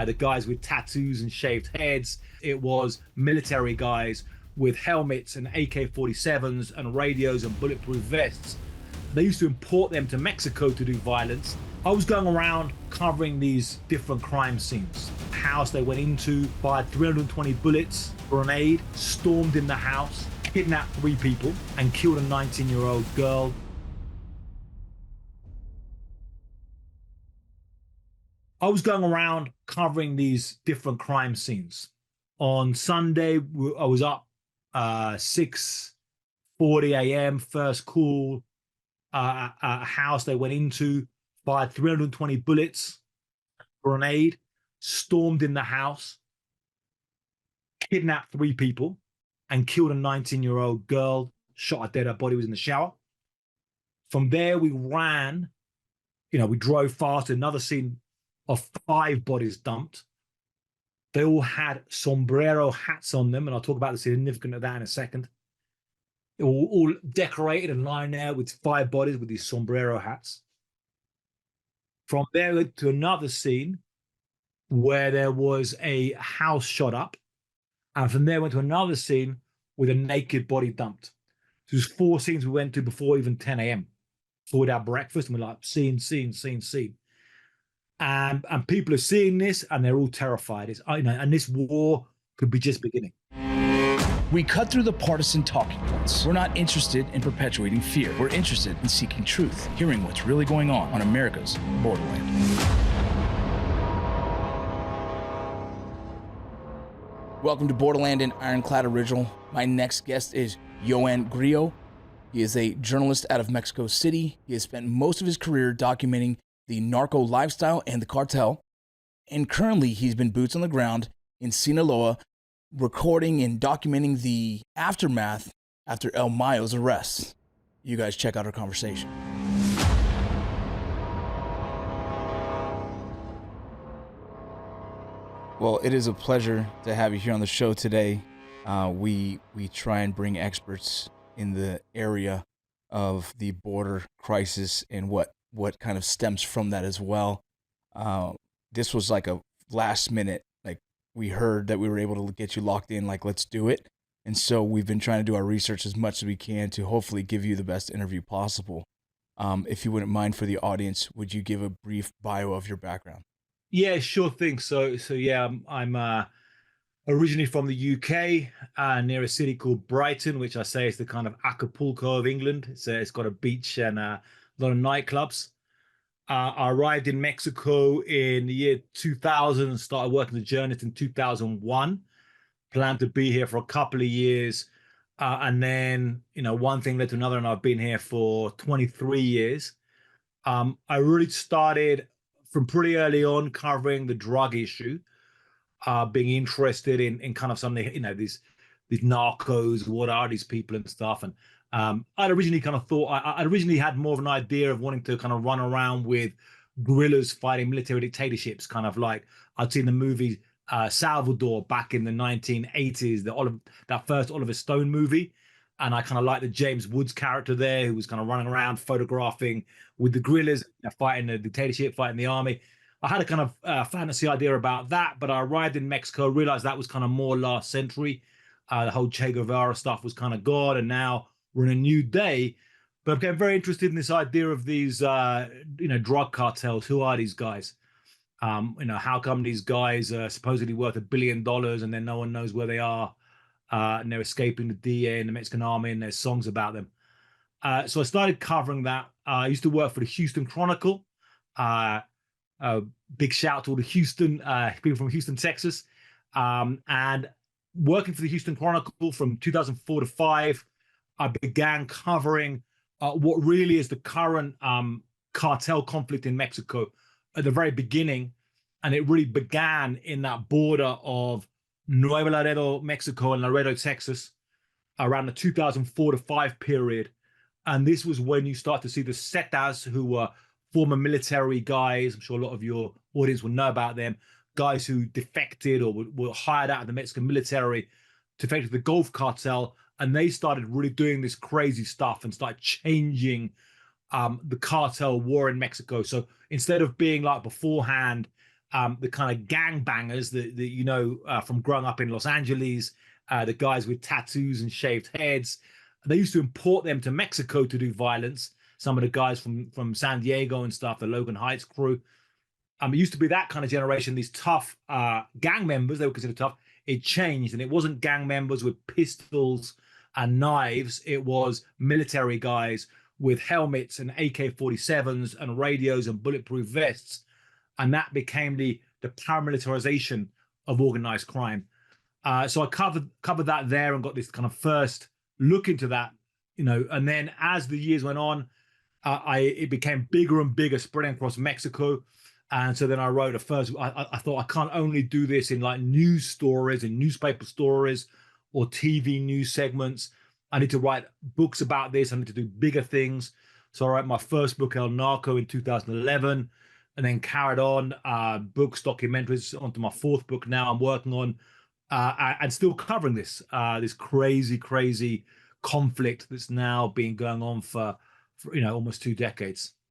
the guys with tattoos and shaved heads. It was military guys with helmets and AK-47s and radios and bulletproof vests. They used to import them to Mexico to do violence. I was going around covering these different crime scenes. House they went into, fired 320 bullets, grenade, stormed in the house, kidnapped 3 people, and killed a 19-year-old girl. I was going around covering these different crime scenes. On Sunday, I was up 6:40 a.m., first call, a house they went into, fired 320 bullets, grenade, stormed in the house, kidnapped 3 people, and killed a 19-year-old girl, shot her dead, her body was in the shower. From there, we ran, we drove fast, another scene of 5 bodies dumped. They all had sombrero hats on them, and I'll talk about the significance of that in a second. They were all decorated and lined there with 5 bodies with these sombrero hats. From there to another scene where there was a house shot up, and from there went to another scene with a naked body dumped. So there's 4 scenes we went to before even 10 a.m. So we'd have breakfast, and we're like, scene. And people are seeing this, and they're all terrified. And this war could be just beginning. We cut through the partisan talking points. We're not interested in perpetuating fear. We're interested in seeking truth, hearing what's really going on America's borderland. Welcome to Borderland, an Ironclad original. My next guest is Ioan Grillo. He is a journalist out of Mexico City. He has spent most of his career documenting the Narco lifestyle and the cartel. And currently he's been boots on the ground in Sinaloa, recording and documenting the aftermath after El Mayo's arrest. You guys check out our conversation. Well, it is a pleasure to have you here on the show today. We try and bring experts in the area of the border crisis and what kind of stems from that as well. This was like a last minute, like we heard that we were able to get you locked in, like let's do it. And so we've been trying to do our research as much as we can to hopefully give you the best interview possible. If you wouldn't mind, for the audience, would you give a brief bio of your background? Yeah, sure thing. So yeah, I'm originally from the UK, near a city called Brighton, which I say is the kind of Acapulco of England. It's got a beach and a lot of nightclubs. I arrived in Mexico in the year 2000 and started working as a journalist in 2001. Planned to be here for a couple of years. And then, one thing led to another, and I've been here for 23 years. I really started from pretty early on covering the drug issue, being interested in kind of some of the, these narcos, what are these people and stuff. And I'd originally kind of thought, I originally had more of an idea of wanting to kind of run around with guerrillas fighting military dictatorships, kind of like I'd seen the movie Salvador back in the 1980s, that first Oliver Stone movie. And I kind of liked the James Woods character there, who was kind of running around photographing with the guerrillas, fighting the dictatorship, fighting the army. I had a kind of fantasy idea about that, but I arrived in Mexico, realized that was kind of more last century. The whole Che Guevara stuff was kind of gone, and now we're in a new day. But I became very interested in this idea of these, drug cartels. Who are these guys? How come these guys are supposedly worth $1 billion and then no one knows where they are? And they're escaping the DA and the Mexican army, and there's songs about them. So I started covering that. I used to work for the Houston Chronicle. Big shout out to all the Houston people from Houston, Texas. And working for the Houston Chronicle from 2004 to 5, I began covering what really is the current cartel conflict in Mexico at the very beginning. And it really began in that border of Nuevo Laredo, Mexico, and Laredo, Texas, around the 2004 to 5 period. And this was when you start to see the Zetas, who were former military guys. I'm sure a lot of your audience will know about them. Guys who defected or were hired out of the Mexican military, defected to the Gulf cartel, and they started really doing this crazy stuff and started changing the cartel war in Mexico. So instead of being like beforehand, the kind of gang bangers that you know from growing up in Los Angeles, the guys with tattoos and shaved heads. They used to import them to Mexico to do violence. Some of the guys from San Diego and stuff, the Logan Heights crew. It used to be that kind of generation, these tough gang members, they were considered tough. It changed, and it wasn't gang members with pistols and knives. It was military guys with helmets and AK-47s and radios and bulletproof vests. And that became the paramilitarization of organized crime. So I covered that there and got this kind of first look into that, you know. And then as the years went on, it became bigger and bigger, spreading across Mexico. And so then I wrote a first. I thought I can't only do this in like news stories and newspaper stories or TV news segments. I need to write books about this. I need to do bigger things. So I wrote my first book, El Narco, in 2011, and then carried on books, documentaries onto my fourth book. Now I'm working on and still covering this crazy conflict that's now been going on for you know almost 2 decades.